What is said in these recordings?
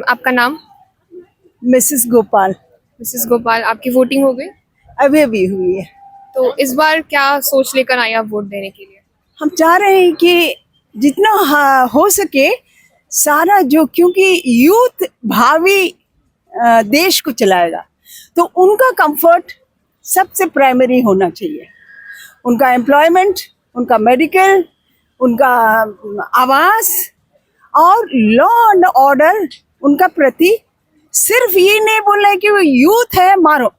आपका नाम? Mrs Gopal. Mrs Gopal, आपकी वोटिंग हो गई? अभी अभी हुई है। तो इस बार क्या सोच लेकर आई आप वोट देने के लिए? हम चाह रहे हैं कि जितना हो सके सारा जो, क्योंकि यूथ भावी देश को चलाएगा, तो उनका कंफर्ट सबसे प्राइमरी होना चाहिए। उनका एम्प्लॉयमेंट, उनका मेडिकल, उनका आवास और लॉ एंड ऑर्डर उनका प्रति। सिर्फ ये नहीं बोलना है कि वो यूथ है मारो,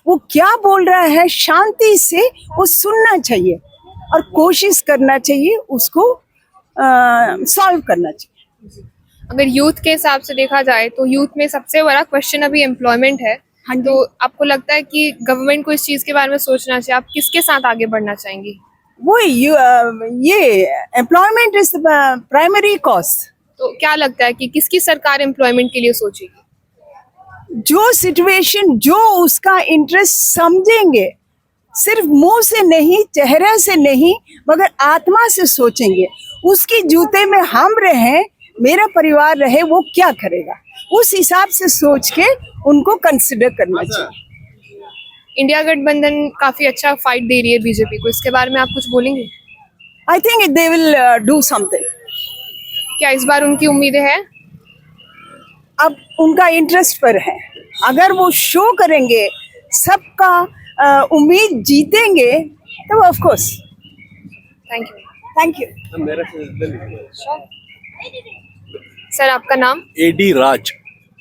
वो क्या बोल रहा है शांति से वो सुनना चाहिए और कोशिश करना चाहिए उसको सॉल्व करना चाहिए। अगर यूथ के हिसाब से देखा जाए तो यूथ में सबसे बड़ा क्वेश्चन अभी एम्प्लॉयमेंट है। हाँ जी। तो आपको लगता है कि गवर्नमेंट को इस चीज़ के बारे में सोचना चाहिए? आप किसके साथ आगे बढ़ना चाहेंगी? वो ये एम्प्लॉयमेंट इज प्राइमरी कॉज। तो क्या लगता है कि किसकी सरकार एम्प्लॉयमेंट के लिए सोचेगी? जो सिचुएशन, जो उसका इंटरेस्ट समझेंगे, सिर्फ मुंह से नहीं, चेहरे से नहीं, मगर आत्मा से सोचेंगे, उसके जूते में हम रहें, मेरा परिवार रहे, वो क्या करेगा, उस हिसाब से सोच के उनको कंसिडर करना चाहिए। इंडिया गठबंधन काफी अच्छा फाइट दे रही है बीजेपी को, इसके बारे में आप कुछ बोलेंगे? I think they will do something. क्या इस बार उनकी उम्मीदें हैं? अब उनका इंटरेस्ट पर है, अगर वो शो करेंगे, सबका उम्मीद जीतेंगे, तो of course. Thank you. Thank you. Sir, आपका नाम? एडी राज।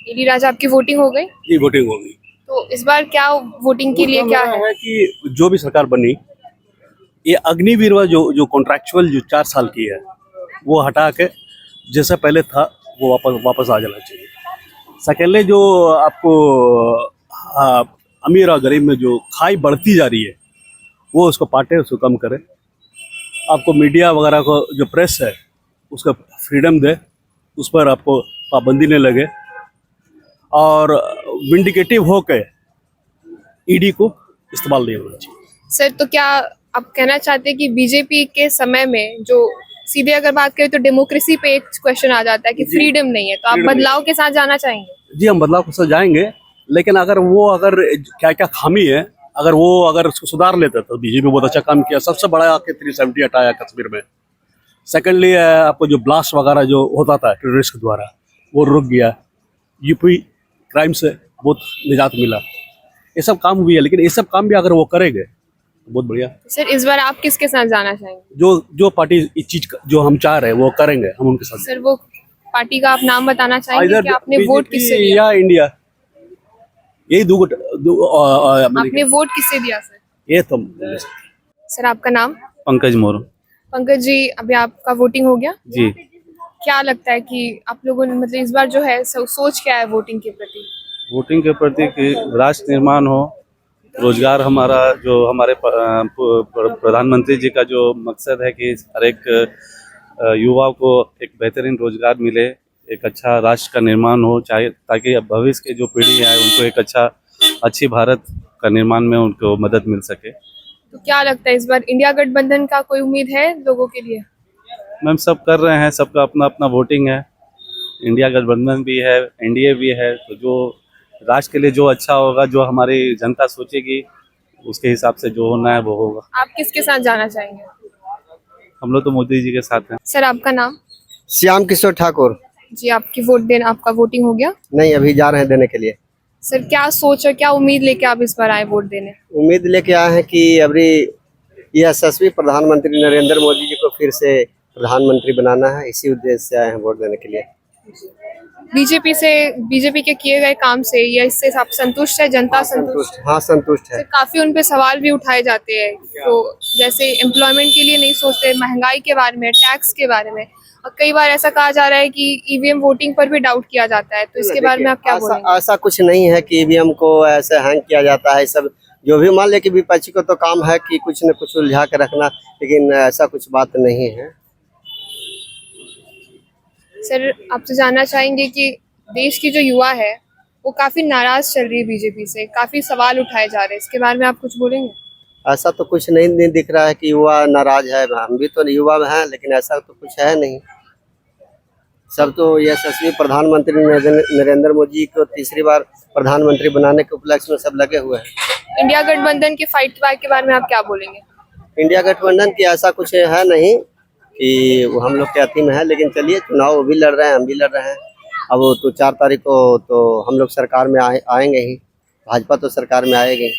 एडी राज, आपकी वोटिंग हो गई? जी, वोटिंग होगी। तो इस बार क्या वोटिंग के लिए क्या है? कि जो भी सरकार बनी, ये अग्निवीर जो कॉन्ट्रैक्चुअल जो 4 साल की है, वो हटा के जैसा पहले था वो वापस आ जाना चाहिए। सेकेंडली, जो आपको अमीर और गरीब में जो खाई बढ़ती जा रही है, वो उसको पाटे, उसको कम करे। आपको मीडिया वगैरह को, जो प्रेस है, उसका फ्रीडम दे, उस पर आपको पाबंदी नहीं लगे, और विंडिकेटिव होकर ईडी को इस्तेमाल नहीं होना चाहिए। सर, तो क्या आप कहना चाहते हैं कि बीजेपी के समय में जो सीधे अगर बात करें तो डेमोक्रेसी पे एक क्वेश्चन आ जाता है कि फ्रीडम नहीं है, तो आप बदलाव के साथ जाना चाहेंगे? जी, हम बदलाव के साथ जाएंगे, लेकिन अगर क्या क्या खामी है, अगर उसको सुधार लेते तो बीजेपी बहुत अच्छा काम किया। सबसे बड़ा आके 370 हटाया कश्मीर में। सेकेंडली, आपको जो ब्लास्ट वगैरह जो होता था टेररिस्ट के द्वारा, वो रुक गया। यूपी क्राइम से बहुत निजात मिला। ये सब काम हुई है, लेकिन ये सब काम भी अगर वो करेंगे तो बहुत बढ़िया। सर, इस बार आप किसके साथ जाना चाहेंगे? जो पार्टी इस चीज जो हम चाह रहे हैं वो करेंगे, हम उनके साथ। सर, वो पार्टी का आप नाम बताना चाहेंगे कि आपने वोट किससे दिया? या इंडिया, यही आपने वोट किससे दिया सर? ये तो। सर, आपका नाम? पंकज मोर। पंकज जी, अभी आपका वोटिंग हो गया? जी। क्या लगता है कि आप लोगों ने मतलब इस बार जो है सोच क्या है वोटिंग के प्रति? वोटिंग के प्रति कि राष्ट्र निर्माण हो, रोजगार हमारा, जो हमारे प्रधानमंत्री जी का जो मकसद है कि हर एक युवा को एक बेहतरीन रोजगार मिले, एक अच्छा राष्ट्र का निर्माण हो, चाहे ताकि भविष्य की जो पीढ़ी है उनको एक अच्छी भारत का निर्माण में उनको मदद मिल सके। तो क्या लगता है इस बार इंडिया गठबंधन का कोई उम्मीद है लोगों के लिए? मैम, सब कर रहे हैं, सबका अपना अपना वोटिंग है। इंडिया गठबंधन भी है, एनडीए भी है, तो जो राष्ट्र के लिए जो अच्छा होगा, जो हमारी जनता सोचेगी, उसके हिसाब से जो होना है वो होगा। आप किसके साथ जाना चाहेंगे? हम लोग तो मोदी जी के साथ हैं। सर, आपका नाम? श्याम किशोर ठाकुर। जी, आपका वोटिंग हो गया? नहीं, अभी जा रहे हैं देने के लिए। सर, क्या सोच और क्या उम्मीद लेके आप इस बार आए वोट देने? उम्मीद लेके आए हैं कि अभी यशस्वी प्रधानमंत्री नरेंद्र मोदी जी को फिर से प्रधानमंत्री बनाना है, इसी उद्देश्य से आए हैं वोट देने के लिए। बीजेपी के किए गए काम से या इससे आप संतुष्ट है? जनता संतुष्ट? हाँ, संतुष्ट है। काफी उन पे सवाल भी उठाए जाते हैं, तो जैसे एम्प्लॉयमेंट के लिए नहीं सोचते, महंगाई के बारे में, टैक्स के बारे में, और कई बार ऐसा कहा जा रहा है कि ईवीएम वोटिंग पर भी डाउट किया जाता है, तो इसके बारे में आप क्या बोलेंगे? ऐसा कुछ नहीं है कि ईवीएम को ऐसे हैंग किया जाता है। सब जो भी, मान ले कि विपक्षी को तो काम है कि कुछ न कुछ उलझा के रखना, लेकिन ऐसा कुछ बात नहीं है। सर, आपसे जानना चाहेंगे कि देश की जो युवा है वो काफी नाराज चल रही है बीजेपी से, काफी सवाल उठाए जा रहे हैं, इसके बारे में आप कुछ बोलेंगे? ऐसा तो कुछ नहीं दिख रहा है कि युवा नाराज है। हम भी तो युवा में हैं, लेकिन ऐसा तो कुछ है नहीं। सब तो यशस्वी प्रधानमंत्री नरेंद्र मोदी को तीसरी बार प्रधानमंत्री बनाने के उपलक्ष्य में सब लगे हुए हैं। इंडिया गठबंधन के फाइट के बारे में आप क्या बोलेंगे? इंडिया गठबंधन की ऐसा कुछ है नहीं कि वो हम लोग के अथी में है, लेकिन चलिए चुनाव वो भी लड़ रहे हैं, हम भी लड़ रहे हैं। अब वो तो 4 तारीख को तो हम लोग सरकार में आएंगे ही, भाजपा तो सरकार में आएगी।